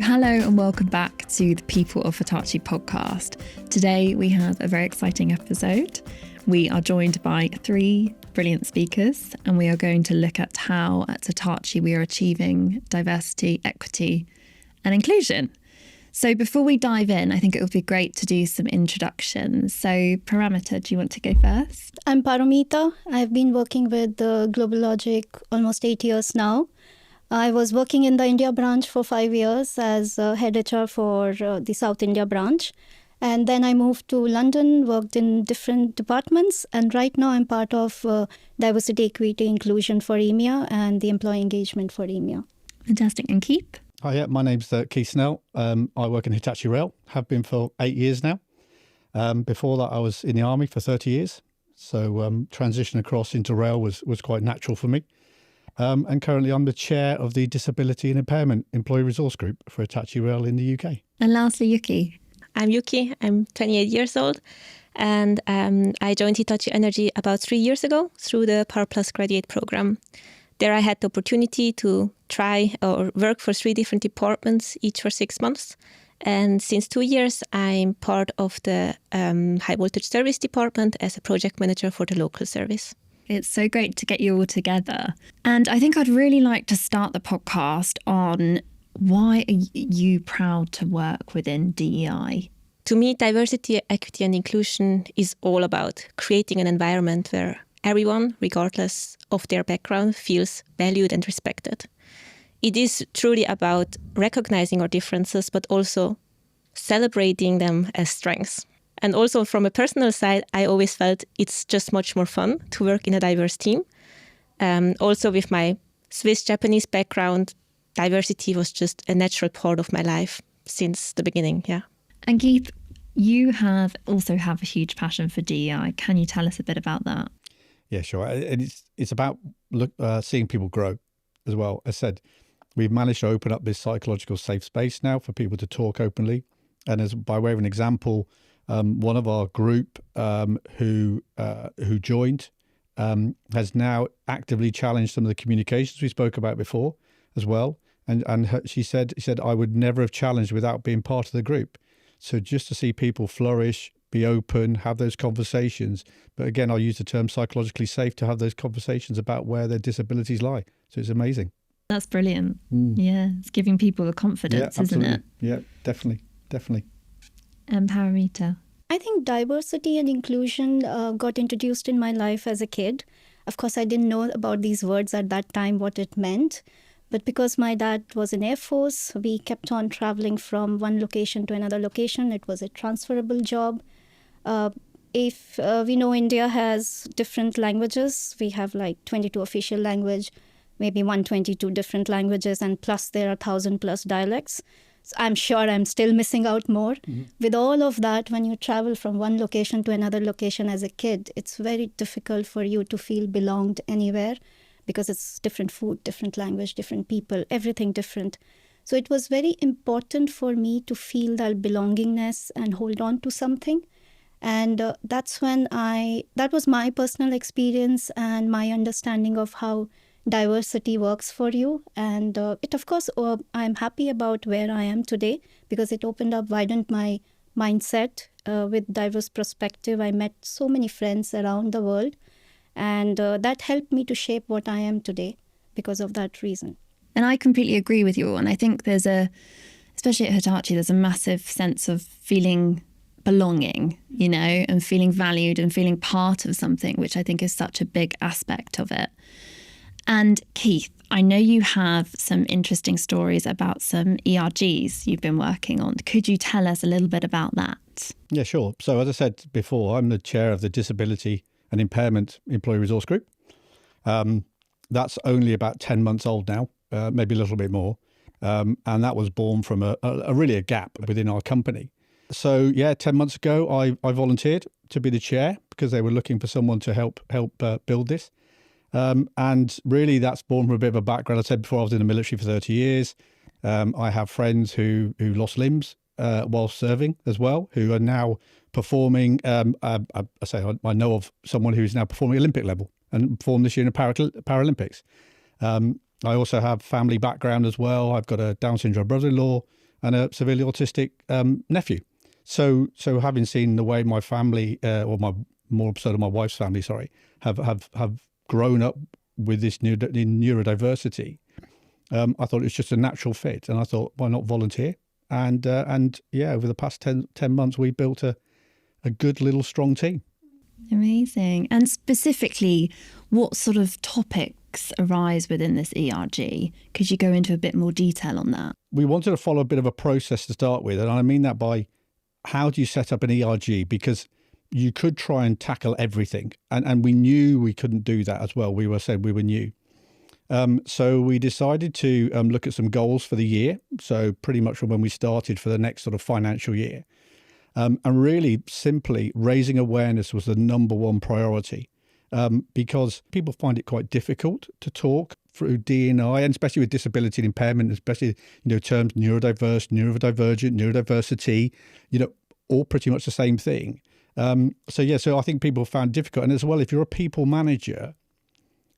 Hello and welcome back to the People of Hitachi podcast. Today we have a very exciting episode. We are joined by three brilliant speakers and we are going to look at how at Hitachi we are achieving diversity, equity and inclusion. So before we dive in, I think it would be great to do some introductions. So Paramita, do you want to go first? I'm Paramita. I've been working with Global Logic almost 8 years now. I was working in the India branch for 5 years as head HR for the South India branch. And then I moved to London, worked in different departments. And right now I'm part of diversity, equity, inclusion for EMEA and the employee engagement for EMEA. Fantastic. And Keith? Hi, yeah, my name's Keith Snell. I work in Hitachi Rail, have been for 8 years now. Before that, I was in the Army for 30 years. So transition across into rail was quite natural for me. And currently I'm the chair of the Disability and Impairment Employee Resource Group for Hitachi Rail in the UK. And lastly, Yuki. I'm Yuki, I'm 28 years old, and I joined Hitachi Energy about 3 years ago through the Power Plus graduate program. There I had the opportunity to try or work for 3 different departments, each for 6 months. And since 2 years, I'm part of the high voltage service department as a project manager for the local service. It's so great to get you all together. And I think I'd really like to start the podcast on why are you proud to work within DEI? To me, diversity, equity and inclusion is all about creating an environment where everyone, regardless of their background, feels valued and respected. It is truly about recognizing our differences, but also celebrating them as strengths. And also from a personal side, I always felt it's just much more fun to work in a diverse team. Also with my Swiss-Japanese background, diversity was just a natural part of my life since the beginning, yeah. And Keith, you also have a huge passion for DEI. Can you tell us a bit about that? Yeah, sure. And it's about seeing people grow as well. As I said, we've managed to open up this psychological safe space now for people to talk openly. And as by way of an example, one of our group who joined has now actively challenged some of the communications we spoke about before as well. And she said, I would never have challenged without being part of the group. So just to see people flourish, be open, have those conversations. But again, I'll use the term psychologically safe to have those conversations about where their disabilities lie. So it's amazing. That's brilliant. Yeah, it's giving people the confidence, isn't it? Yeah, definitely. And Paramita? I think diversity and inclusion got introduced in my life as a kid. Of course, I didn't know about these words at that time, what it meant. But because my dad was in Air Force, we kept on traveling from one location to another location. It was a transferable job. If we know India has different languages, we have like 22 official language, maybe 122 different languages, and plus there are 1,000 plus dialects. So I'm sure I'm still missing out more. Mm-hmm. With all of that, when you travel from one location to another location as a kid, it's very difficult for you to feel belonged anywhere because it's different food, different language, different people, everything different. So it was very important for me to feel that belongingness and hold on to something. And that was my personal experience and my understanding of how diversity works for you. And it, of course, I'm happy about where I am today because it widened my mindset with diverse perspective. I met so many friends around the world, and that helped me to shape what I am today because of that reason. And I completely agree with you. And I think especially at Hitachi, there's a massive sense of feeling belonging, and feeling valued and feeling part of something, which I think is such a big aspect of it. And Keith, I know you have some interesting stories about some ERGs you've been working on. Could you tell us a little bit about that? Yeah, sure. So as I said before, I'm the chair of the Disability and Impairment Employee Resource Group. That's only about 10 months old now, maybe a little bit more. And that was born from a gap within our company. So 10 months ago, I volunteered to be the chair because they were looking for someone to help build this. And really that's born from a bit of a background. I said before, I was in the military for 30 years. I have friends who lost limbs while serving as well, who are now performing. I know of someone who is now performing Olympic level and performed this year in the Paralympics. I also have family background as well. I've got a Down syndrome brother-in-law. and a severely autistic nephew. So having seen the way my family, or my more so my wife's family, sorry, have grown up with this neurodiversity, I thought it was just a natural fit, and I thought, why not volunteer? And yeah, over the past 10 months, we built a good little strong team. Amazing. And specifically, what sort of topics arise within this ERG? Could you go into a bit more detail on that? We wanted to follow a bit of a process to start with, and I mean that by how do you set up an ERG? Because you could try and tackle everything, and we knew we couldn't do that as well. We were new. So we decided to look at some goals for the year. So pretty much from when we started for the next sort of financial year. And really simply raising awareness was the number one priority, because people find it quite difficult to talk through D&I, and especially with disability and impairment, especially, terms neurodiverse, neurodivergent, neurodiversity, all pretty much the same thing. So I think people found it difficult. And as well, if you're a people manager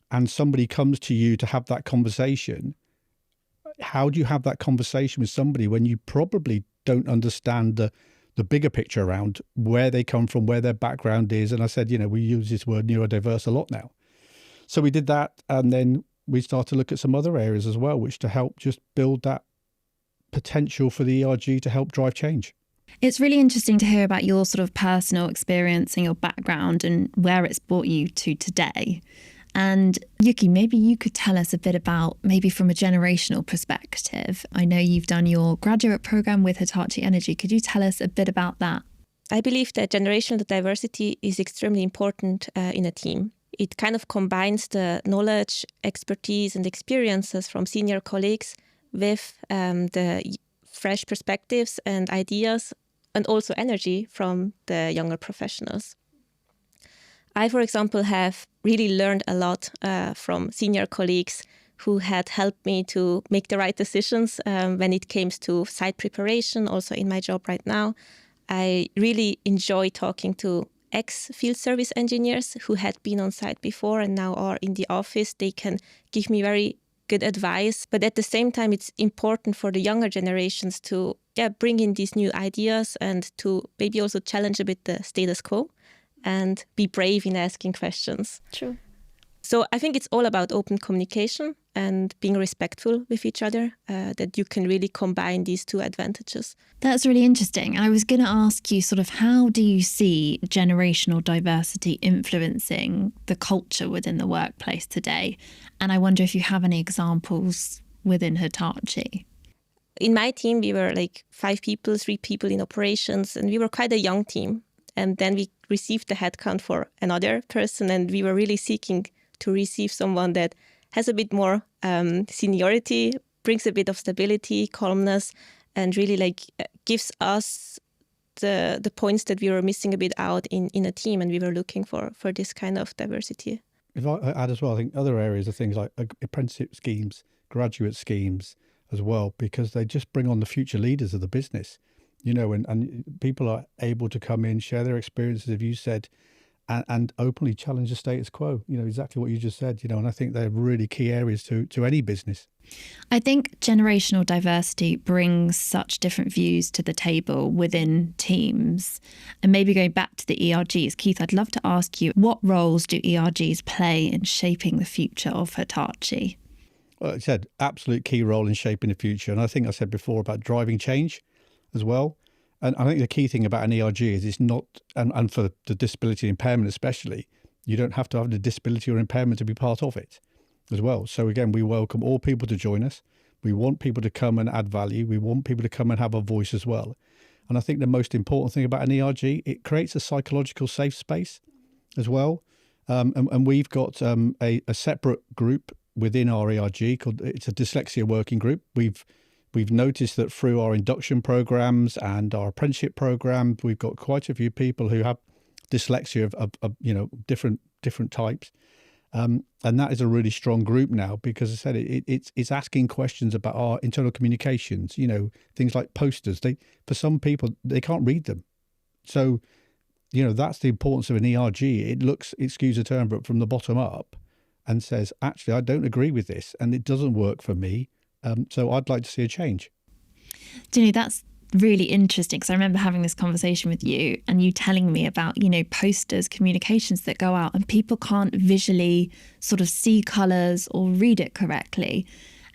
and somebody comes to you to have that conversation, how do you have that conversation with somebody when you probably don't understand the bigger picture around where they come from, where their background is? And I said, we use this word neurodiverse a lot now. So we did that, and then we started to look at some other areas as well, which to help just build that potential for the ERG to help drive change. It's really interesting to hear about your sort of personal experience and your background and where it's brought you to today. And Yuki, maybe you could tell us a bit about, maybe from a generational perspective. I know you've done your graduate program with Hitachi Energy. Could you tell us a bit about that? I believe that generational diversity is extremely important in a team. It kind of combines the knowledge, expertise and experiences from senior colleagues with the fresh perspectives and ideas, and also energy from the younger professionals. I, for example, have really learned a lot from senior colleagues who had helped me to make the right decisions when it came to site preparation, also in my job right now. I really enjoy talking to ex-field service engineers who had been on site before and now are in the office. They can give me very good advice. But at the same time, it's important for the younger generations to bring in these new ideas and to maybe also challenge a bit the status quo and be brave in asking questions. True. So I think it's all about open communication and being respectful with each other, that you can really combine these two advantages. That's really interesting. I was going to ask you sort of, how do you see generational diversity influencing the culture within the workplace today? And I wonder if you have any examples within Hitachi. In my team, we were like 5 people, 3 people in operations, and we were quite a young team. And then we received the headcount for another person, and we were really seeking to receive someone that has a bit more seniority, brings a bit of stability, calmness, and really gives us the points that we were missing a bit out in a team, and we were looking for this kind of diversity. If I add as well, I think other areas are things like apprenticeship schemes, graduate schemes as well, because they just bring on the future leaders of the business. And people are able to come in, share their experiences, as you said, and openly challenge the status quo, exactly what you just said, and I think they're really key areas to any business. I think generational diversity brings such different views to the table within teams. And maybe going back to the ERGs, Keith, I'd love to ask you, what roles do ERGs play in shaping the future of Hitachi? Well, I said absolute key role in shaping the future. And I think I said before about driving change as well. And I think the key thing about an ERG is it's not, and for the disability impairment especially, you don't have to have the disability or impairment to be part of it as well. So again, we welcome all people to join us. We want people to come and add value. We want people to come and have a voice as well. And I think the most important thing about an ERG, it creates a psychological safe space as well. And we've got a separate group within our ERG called, it's a dyslexia working group. We've noticed that through our induction programs and our apprenticeship programs, we've got quite a few people who have dyslexia of different types. And that is a really strong group now, because as I said, it's asking questions about our internal communications, things like posters. For some people, they can't read them. So, that's the importance of an ERG. It looks, excuse the term, but from the bottom up and says, actually, I don't agree with this and it doesn't work for me. So I'd like to see a change. Do you know, that's really interesting, because I remember having this conversation with you and you telling me about, posters, communications that go out and people can't visually sort of see colours or read it correctly.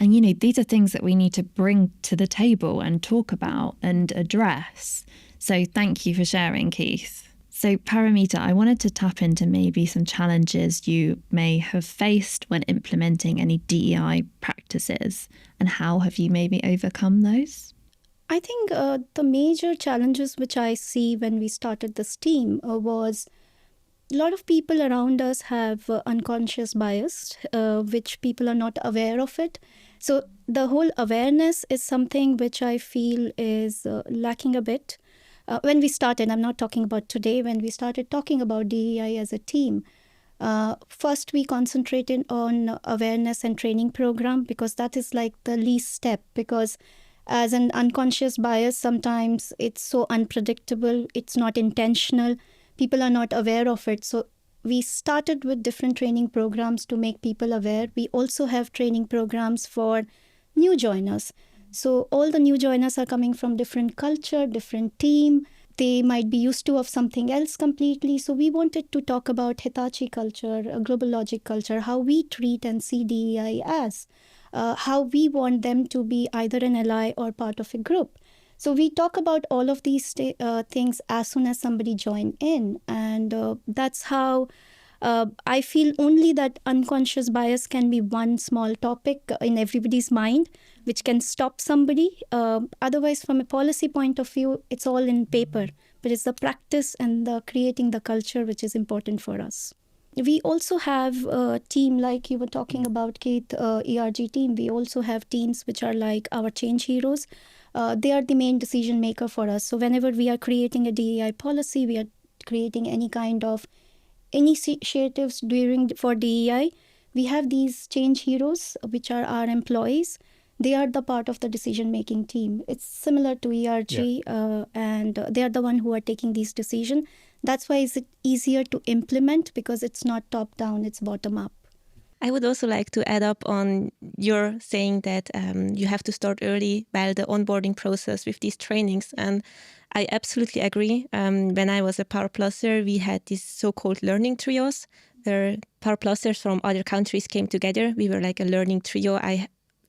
And, these are things that we need to bring to the table and talk about and address. So thank you for sharing, Keith. So Paramita, I wanted to tap into maybe some challenges you may have faced when implementing any DEI practices, and how have you maybe overcome those? I think the major challenges which I see when we started this team was a lot of people around us have unconscious bias, which people are not aware of it. So the whole awareness is something which I feel is lacking a bit. When we started, I'm not talking about today, when we started talking about DEI as a team, first we concentrated on awareness and training program, because that is like the least step, because as an unconscious bias, sometimes it's so unpredictable, it's not intentional, people are not aware of it. So we started with different training programs to make people aware. We also have training programs for new joiners. So all the new joiners are coming from different culture, different team. They might be used to of something else completely. So we wanted to talk about Hitachi culture, global logic culture, how we treat and see DEI as. How we want them to be either an ally or part of a group. So we talk about all of these things as soon as somebody join in. And that's how I feel only that unconscious bias can be one small topic in everybody's mind, which can stop somebody. Otherwise, from a policy point of view, it's all in paper. But it's the practice and the creating the culture which is important for us. We also have a team, like you were talking about, Keith, ERG team. We also have teams which are like our change heroes. They are the main decision maker for us. So whenever we are creating a DEI policy, we are creating any kind of initiatives for DEI, we have these change heroes, which are our employees. They are the part of the decision-making team. It's similar to ERG, and they are the one who are taking these decisions. That's why it's easier to implement, because it's not top-down, it's bottom-up. I would also like to add up on your saying that you have to start early while the onboarding process with these trainings. And I absolutely agree. When I was a Power Pluser, we had these so-called learning trios where Power Plusers from other countries came together. We were like a learning trio.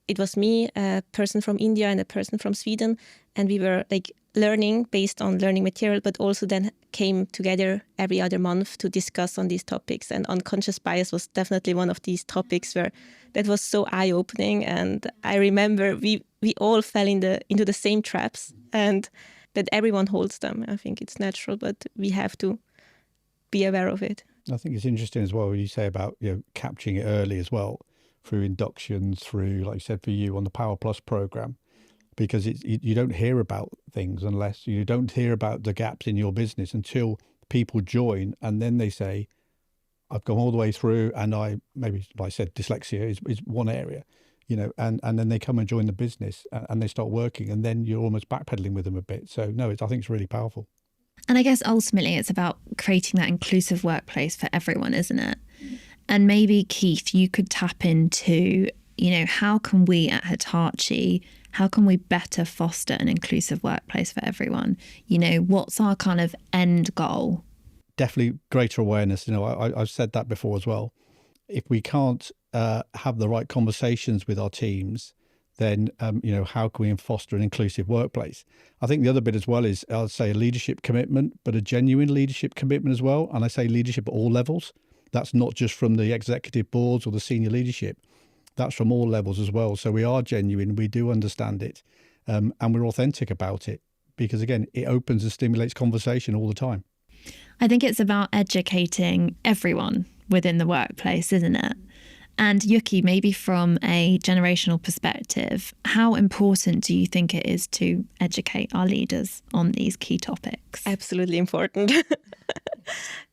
It was me, a person from India and a person from Sweden. And we were like learning based on learning material, but also then came together every other month to discuss on these topics. And unconscious bias was definitely one of these topics where that was so eye-opening. And I remember we all fell into the same traps, and that everyone holds them. I think it's natural, but we have to be aware of it. I think it's interesting as well what you say about capturing it early as well, through inductions, through, like you said, for you on the Power Plus program, because you don't hear about things unless you don't hear about the gaps in your business until people join, and then they say, I've gone all the way through, and maybe, like I said, dyslexia is one area, and then they come and join the business and they start working, and then you're almost backpedaling with them a bit. So no, I think it's really powerful. And I guess ultimately it's about creating that inclusive workplace for everyone, isn't it? And maybe, Keith, you could tap into, how can we at Hitachi, how can we better foster an inclusive workplace for everyone? What's our kind of end goal? Definitely greater awareness. I've said that before as well. If we can't have the right conversations with our teams, then, how can we foster an inclusive workplace? I think the other bit as well is, I'd say, a leadership commitment, but a genuine leadership commitment as well. And I say leadership at all levels. That's not just from the executive boards or the senior leadership. That's from all levels as well. So we are genuine, we do understand it, and we're authentic about it, because again, it opens and stimulates conversation all the time. I think it's about educating everyone within the workplace, isn't it? And Yuki, maybe from a generational perspective, how important do you think it is to educate our leaders on these key topics? Absolutely important.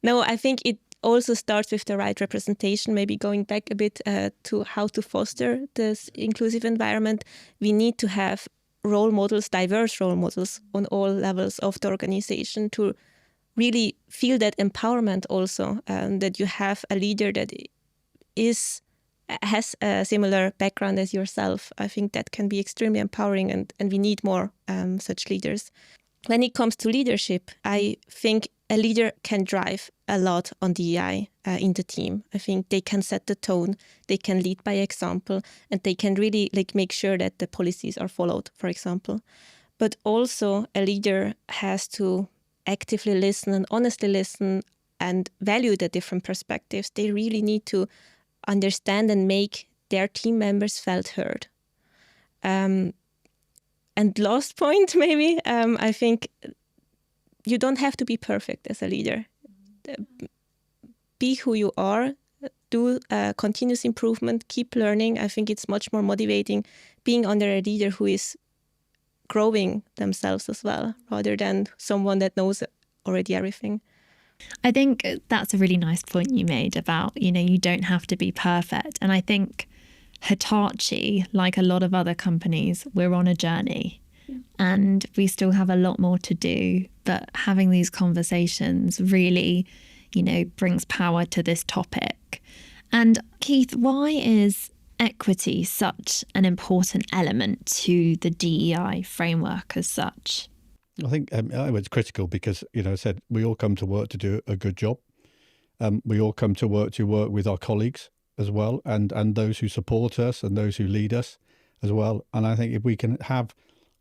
No, I think it also starts with the right representation. Maybe going back a bit to how to foster this inclusive environment, we need to have role models, diverse role models on all levels of the organization to really feel that empowerment also, that you have a leader that is has a similar background as yourself. I think that can be extremely empowering, and we need more such leaders. When it comes to leadership, I think a leader can drive a lot on DEI in the team. I think they can set the tone, they can lead by example, and they can really make sure that the policies are followed, for example. But also a leader has to actively listen and honestly listen and value the different perspectives. They really need to understand and make their team members felt heard. And last point, maybe, I think you don't have to be perfect as a leader. Be who you are, do continuous improvement, keep learning. I think it's much more motivating being under a leader who is growing themselves as well, rather than someone that knows already everything. I think that's a really nice point you made about, you don't have to be perfect. And I think Hitachi, like a lot of other companies, we're on a journey and we still have a lot more to do. But having these conversations really, brings power to this topic. And Keith, why is equity such an important element to the DEI framework as such? I think it's critical because, I said we all come to work to do a good job. We all come to work with our colleagues as well, and those who support us and those who lead us as well. And I think if we can have,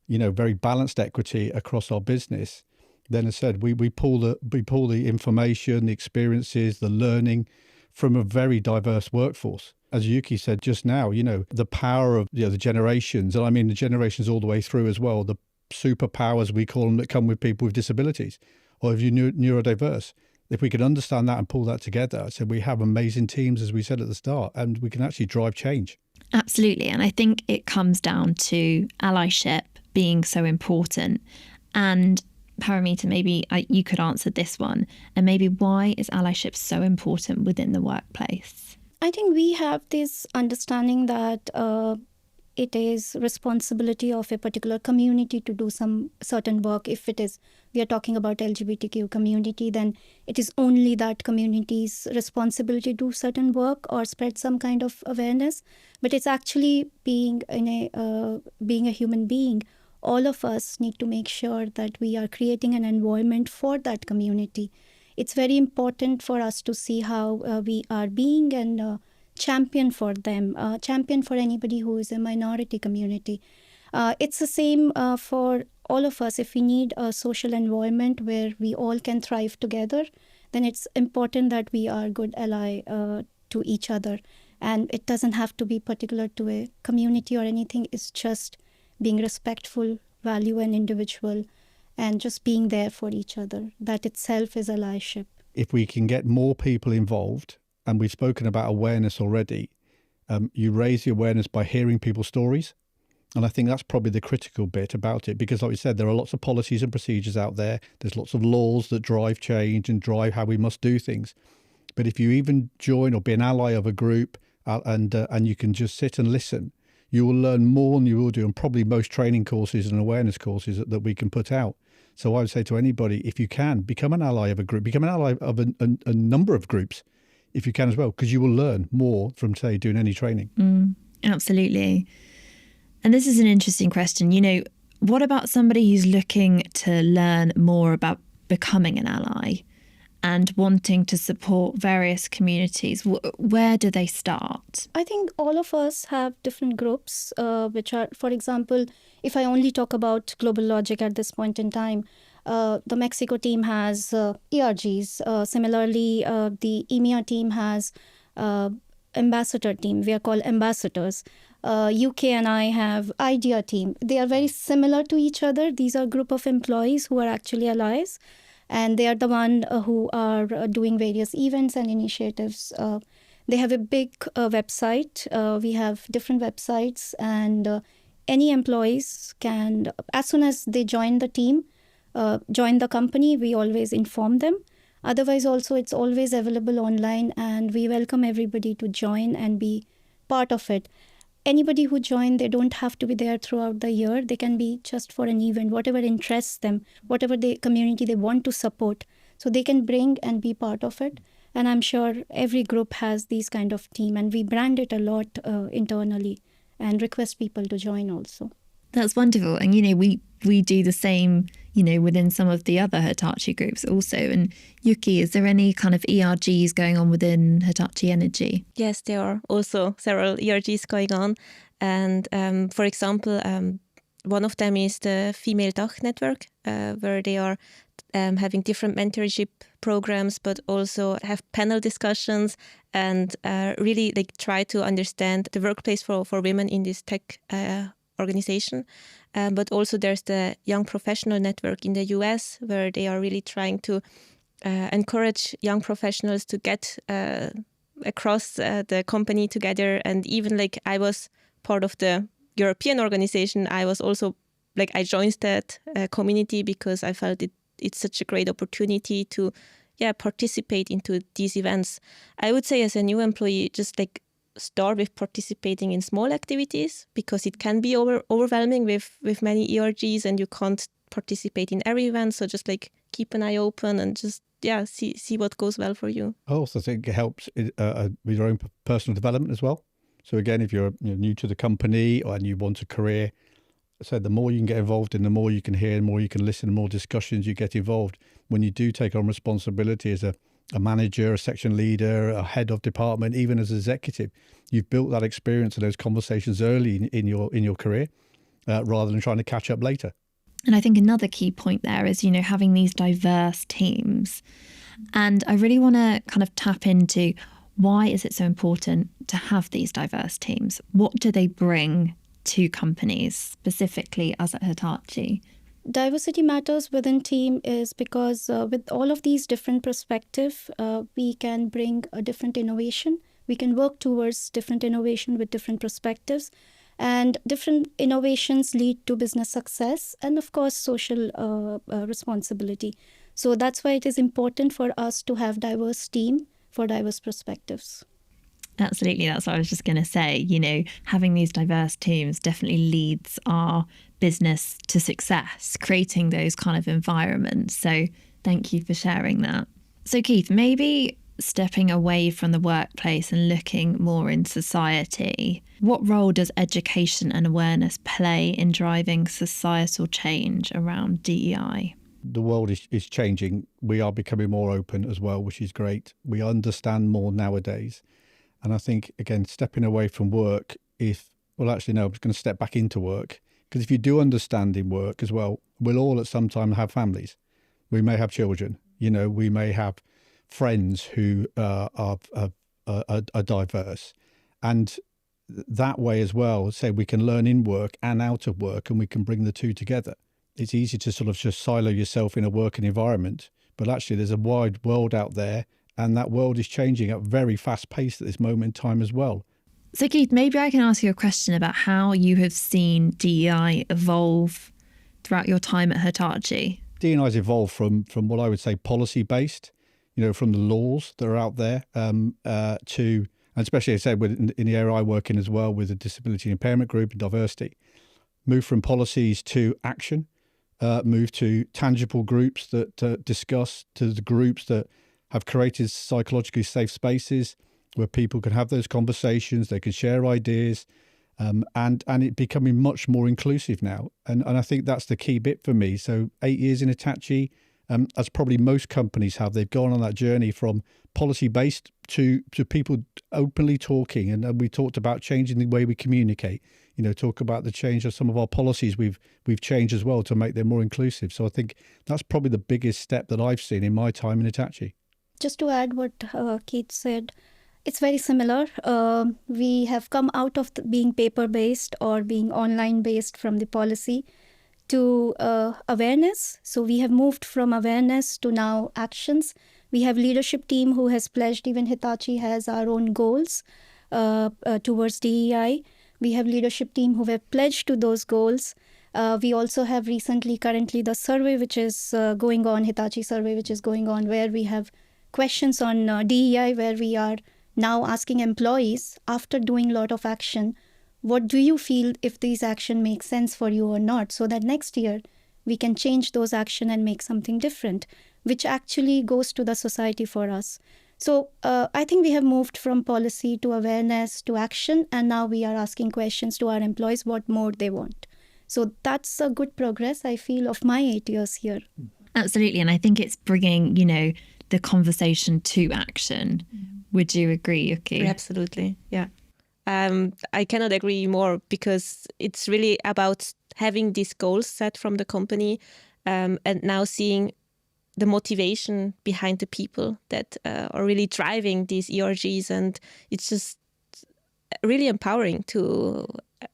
very balanced equity across our business, then as I said, we pull the information, the experiences, the learning from a very diverse workforce. As Yuki said just now, the power of the generations, and I mean the generations all the way through as well, the superpowers we call them that come with people with disabilities or if you're neurodiverse. If we can understand that and pull that together, so we have amazing teams, as we said at the start, and we can actually drive change. Absolutely. And I think it comes down to allyship being so important. And Paramita, maybe you could answer this one. And maybe why is allyship so important within the workplace? I think we have this understanding that it is responsibility of a particular community to do some certain work. If we are talking about LGBTQ community, then it is only that community's responsibility to do certain work or spread some kind of awareness. But it's actually being a human being. All of us need to make sure that we are creating an environment for that community. It's very important for us to see how we are being and champion for them, champion for anybody who is a minority community. It's the same for all of us. If we need a social environment where we all can thrive together, then it's important that we are good ally to each other. And it doesn't have to be particular to a community or anything. It's just being respectful, value an individual, and just being there for each other. That itself is allyship. If we can get more people involved, and we've spoken about awareness already, you raise the awareness by hearing people's stories. And I think that's probably the critical bit about it, because like we said, there are lots of policies and procedures out there. There's lots of laws that drive change and drive how we must do things. But if you even join or be an ally of a group and you can just sit and listen, you will learn more than you will do on probably most training courses and awareness courses that we can put out. So I would say to anybody, if you can, become an ally of a group, become an ally of a number of groups, if you can as well, because you will learn more from, say, doing any training. Absolutely. And this is an interesting question. What about somebody who's looking to learn more about becoming an ally and wanting to support various communities? Where do they start? I think all of us have different groups, which are, for example, if I only talk about Global Logic at this point in time, the Mexico team has ERGs. Similarly, the EMEA team has ambassador team. We are called ambassadors. UK and I have IDEA team. They are very similar to each other. These are a group of employees who are actually allies. And they are the one who are doing various events and initiatives. They have a big website. We have different websites. And any employees can, as soon as they join the team, join the company, we always inform them. Otherwise, also, it's always available online. And we welcome everybody to join and be part of it. Anybody who join, they don't have to be there throughout the year. They can be just for an event, whatever interests them, whatever the community they want to support. So they can bring and be part of it. And I'm sure every group has these kind of team, and we brand it a lot internally and request people to join also. That's wonderful. And, we do the same, within some of the other Hitachi groups also. And Yuki, is there any kind of ERGs going on within Hitachi Energy? Yes, there are also several ERGs going on. And for example, one of them is the Female Dach Network, where they are having different mentorship programs, but also have panel discussions and really try to understand the workplace for women in this tech organization. But also there's the Young Professional Network in the US, where they are really trying to encourage young professionals to get across the company together. And even I was part of the European organization, I was also I joined that community because I felt it's such a great opportunity to participate into these events. I would say as a new employee, just start with participating in small activities, because it can be overwhelming with many ERGs and you can't participate in every event. So just keep an eye open and just see what goes well for you. I also think it helps with your own personal development as well. So again, if you're new to the company and you want a career, so the more you can get involved in, the more you can hear, the more you can listen, the more discussions you get involved. When you do take on responsibility as a manager, a section leader, a head of department, even as an executive, you've built that experience and those conversations early in your career, rather than trying to catch up later. And I think another key point there is, having these diverse teams. And I really want to kind of tap into, why is it so important to have these diverse teams? What do they bring to companies, specifically as at Hitachi? Diversity matters within team is because with all of these different perspectives, we can bring a different innovation. We can work towards different innovation with different perspectives, and different innovations lead to business success and, of course, social responsibility. So that's why it is important for us to have diverse team for diverse perspectives. Absolutely. That's what I was just going to say. Having these diverse teams definitely leads our business to success, creating those kind of environments. So thank you for sharing that. So Keith, maybe stepping away from the workplace and looking more in society, what role does education and awareness play in driving societal change around DEI? The world is changing. We are becoming more open as well, which is great. We understand more nowadays. And I think, again, stepping away from work, I'm just going to step back into work. Because if you do understand in work as well, we'll all at some time have families. We may have children. We may have friends who are diverse. And that way as well, say we can learn in work and out of work, and we can bring the two together. It's easy to sort of just silo yourself in a working environment. But actually, there's a wide world out there. And that world is changing at very fast pace at this moment in time as well. So Keith, maybe I can ask you a question about how you have seen DEI evolve throughout your time at Hitachi. DEI has evolved from what I would say policy-based, from the laws that are out there to, and especially I said in the area I work in as well with the disability impairment group and diversity, move from policies to action, move to tangible groups that discuss, to the groups that have created psychologically safe spaces where people can have those conversations, they can share ideas, and it becoming much more inclusive now. And I think that's the key bit for me. So 8 years in Hitachi, as probably most companies have, they've gone on that journey from policy-based to people openly talking. And we talked about changing the way we communicate, talk about the change of some of our policies we've changed as well to make them more inclusive. So I think that's probably the biggest step that I've seen in my time in Hitachi. Just to add what Keith said, it's very similar. We have come out of being paper-based or being online-based from the policy to awareness. So we have moved from awareness to now actions. We have leadership team who has pledged, even Hitachi has our own goals towards DEI. We have leadership team who have pledged to those goals. We also have currently the survey which is going on, Hitachi survey which is going on, where we have questions on DEI, where we are now asking employees, after doing a lot of action, what do you feel if these action makes sense for you or not, so that next year we can change those action and make something different, which actually goes to the society for us. So I think we have moved from policy to awareness to action, and now we are asking questions to our employees what more they want. So that's a good progress, I feel, of my 8 years here. Absolutely. And I think it's bringing, the conversation to action. Would you agree, Yuki? Absolutely, yeah. I cannot agree more, because it's really about having these goals set from the company, and now seeing the motivation behind the people that are really driving these ERGs. And it's just really empowering to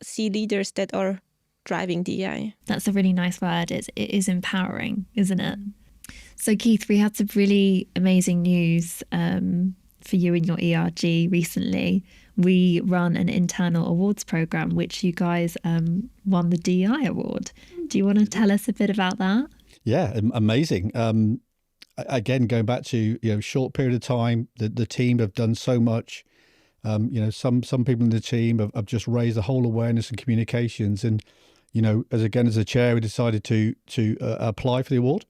see leaders that are driving DEI. That's a really nice word. It is empowering, isn't it? So Keith, we had some really amazing news for you and your ERG recently. We run an internal awards program, which you guys won the DEI award. Do you want to tell us a bit about that? Yeah, amazing. Again, going back to short period of time, the team have done so much. Some people in the team have just raised the whole awareness and communications, and as a chair, we decided to apply for the award,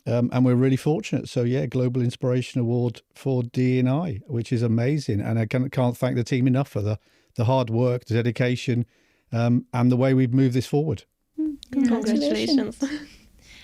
and we're really fortunate. So yeah, Global Inspiration Award for D&I, which is amazing, and I can't thank the team enough for the hard work, the dedication, and the way we've moved this forward. Congratulations.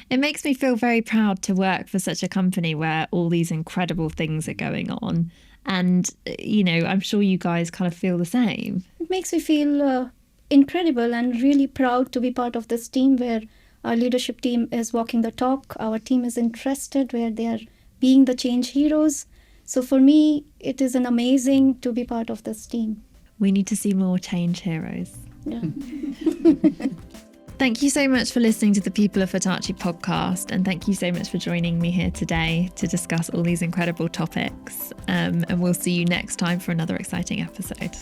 It makes me feel very proud to work for such a company where all these incredible things are going on. And, I'm sure you guys kind of feel the same. It makes me feel incredible and really proud to be part of this team where our leadership team is walking the talk. Our team is interested, where they are being the change heroes. So for me, it is an amazing to be part of this team. We need to see more change heroes. Yeah. Thank you so much for listening to the People of Hitachi podcast, and thank you so much for joining me here today to discuss all these incredible topics. And we'll see you next time for another exciting episode.